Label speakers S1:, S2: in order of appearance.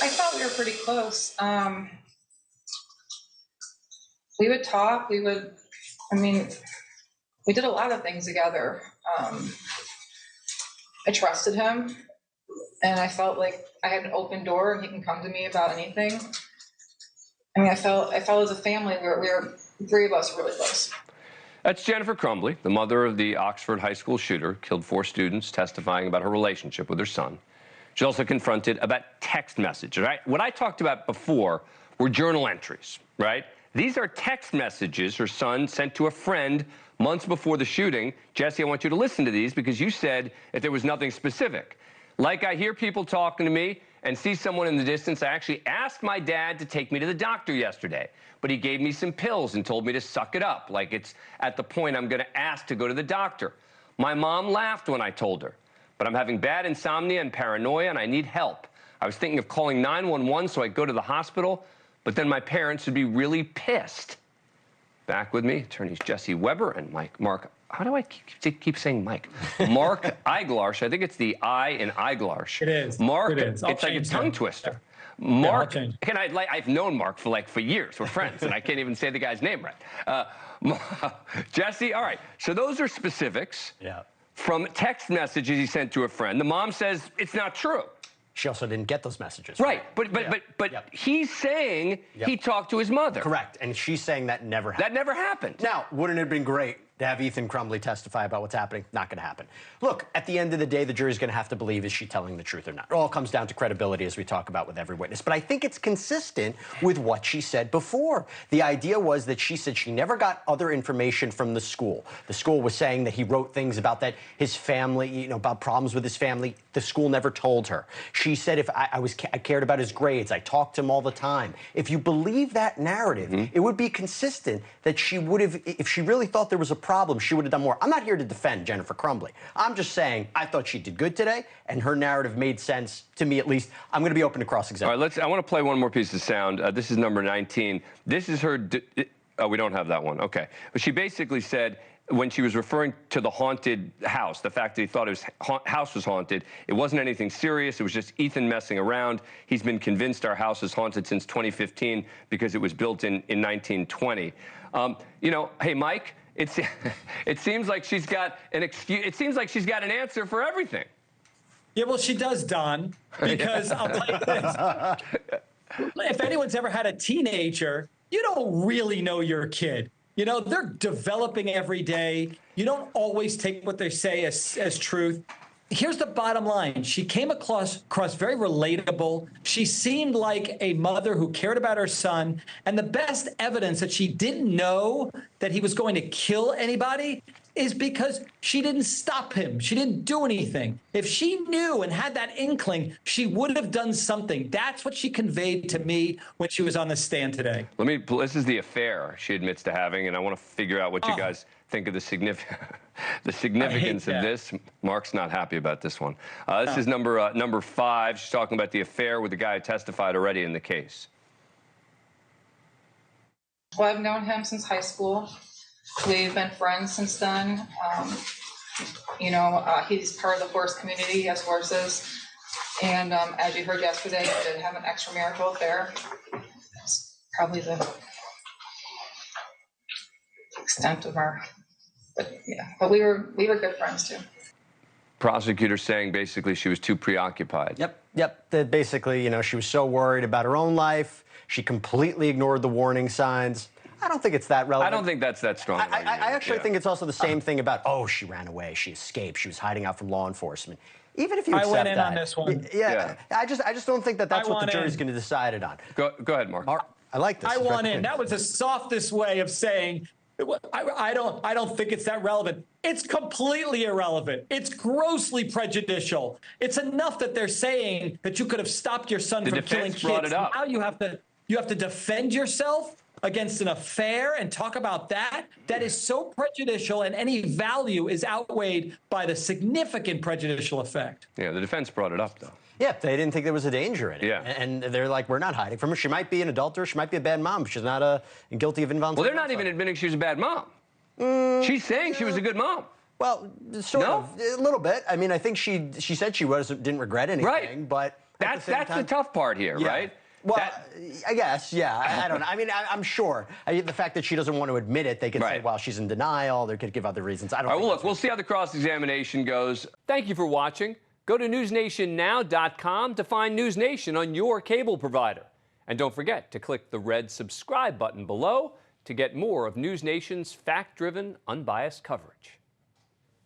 S1: I thought we were pretty close. We would talk, we did a lot of things together. I trusted him, and I felt like I had an open door and he can come to me about anything. I felt as a family, we were three of us really close.
S2: That's Jennifer Crumbley, the mother of the Oxford high school shooter, killed 4 students, testifying about her relationship with her son. She also confronted about text messages, right? What I talked about before were journal entries, right? These are text messages her son sent to a friend months before the shooting. Jesse, I want you to listen to these because you said that there was nothing specific. Like, I hear people talking to me and see someone in the distance. I actually asked my dad to take me to the doctor yesterday, but he gave me some pills and told me to suck it up, like it's at the point I'm going to ask to go to the doctor. My mom laughed when I told her, but I'm having bad insomnia and paranoia and I need help. I was thinking of calling 911 so I could go to the hospital, but then my parents would be really pissed. Back with me, attorneys Jesse Weber and Mark. How do I keep saying Mike? Mark Eiglarsh. I think it's the I in Eiglarsh.
S3: It is.
S2: Mark,
S3: it is.
S2: it's like a tongue twister.
S3: Yeah.
S2: Mark, I've known Mark for years. We're friends, and I can't even say the guy's name right. Jesse, all right. So those are specifics from text messages he sent to a friend. The mom says it's not true.
S4: She also didn't get those messages.
S2: Right, but he's saying he talked to his mother.
S4: Correct, and she's saying that never happened.
S2: That never happened.
S4: Now, wouldn't it have been great to have Ethan Crumbley testify about what's happening? Not going to happen. Look, at the end of the day, the jury's going to have to believe, is she telling the truth or not? It all comes down to credibility, as we talk about with every witness. But I think it's consistent with what she said before. The idea was that she said she never got other information from the school. The school was saying that he wrote things about that his family, about problems with his family. The school never told her. She said, if I cared about his grades, I talked to him all the time. If you believe that narrative, it would be consistent that she would have, if she really thought there was a problem, she would have done more. I'm not here to defend Jennifer Crumbley. I'm just saying I thought she did good today, and her narrative made sense to me, at least. I'm going to be open to cross-examination.
S2: All right, I want to play one more piece of sound. This is number 19. This is her. Oh, we don't have that one. Okay. But she basically said, when she was referring to the haunted house, the fact that he thought his house was haunted, it wasn't anything serious. It was just Ethan messing around. He's been convinced our house is haunted since 2015 because it was built in 1920. Hey, Mike, it seems like she's got an excuse. It seems like she's got an answer for everything.
S3: Yeah, well, she does, Don, because I'll tell you this. If anyone's ever had a teenager, you don't really know your kid. They're developing every day. You don't always take what they say as truth. Here's the bottom line. She came across very relatable. She seemed like a mother who cared about her son. And the best evidence that she didn't know that he was going to kill anybody is because she didn't stop him. She didn't do anything. If she knew and had that inkling, she would have done something. That's what she conveyed to me when she was on the stand today.
S2: This is the affair she admits to having, and I want to figure out what you guys think of the significance of this. Mark's not happy about this one. This is number 5. She's talking about the affair with the guy who testified already in the case.
S1: Well, I've known him since high school. We've been friends since then. He's part of the horse community. He has horses. And as you heard yesterday, he did have an extramarital affair. That's probably the extent of our, but we were good friends too.
S2: Prosecutor saying basically she was too preoccupied.
S4: Yep. That basically, she was so worried about her own life. She completely ignored the warning signs. I don't think it's that relevant.
S2: I don't think that's that strong.
S4: I actually think it's also the same thing about, she ran away, she escaped, she was hiding out from law enforcement. Even if you accept that. I went in on
S3: this one.
S4: I just don't think that's what the jury's going to decide it on.
S2: Go ahead, Mark.
S4: I like this.
S3: I want in. That was the softest way of saying, I don't think it's that relevant. It's completely irrelevant. It's grossly prejudicial. It's enough that they're saying that you could have stopped your son from killing kids.
S2: Brought it up.
S3: Now you have to defend yourself against an affair and talk about that. That is so prejudicial, and any value is outweighed by the significant prejudicial effect.
S2: Yeah, the defense brought it up, though.
S4: Yeah, they didn't think there was a danger in it.
S2: Yeah.
S4: And they're like, we're not hiding from her. She might be an adulterer. She might be a bad mom. She's not guilty of involuntary.
S2: Well, they're not even admitting she was a bad mom. She's saying she was a good mom.
S4: Well, sort of, a little bit. I mean, I think she said she didn't regret anything.
S2: Right.
S4: But
S2: That's
S4: same
S2: the
S4: time?
S2: tough part here,
S4: Yeah.
S2: right?
S4: Well,
S2: That-
S4: I guess, yeah. I don't know. I mean, I'm sure. The fact that she doesn't want to admit it, they could say,
S2: Right.
S4: well, she's in denial. They could give other reasons. I don't
S2: All right,
S4: think
S2: well,
S4: that's
S2: look, we'll see how the cross-examination goes. Thank you for watching. Go to newsnationnow.com to find News Nation on your cable provider. And don't forget to click the red subscribe button below to get more of News Nation's fact-driven, unbiased coverage.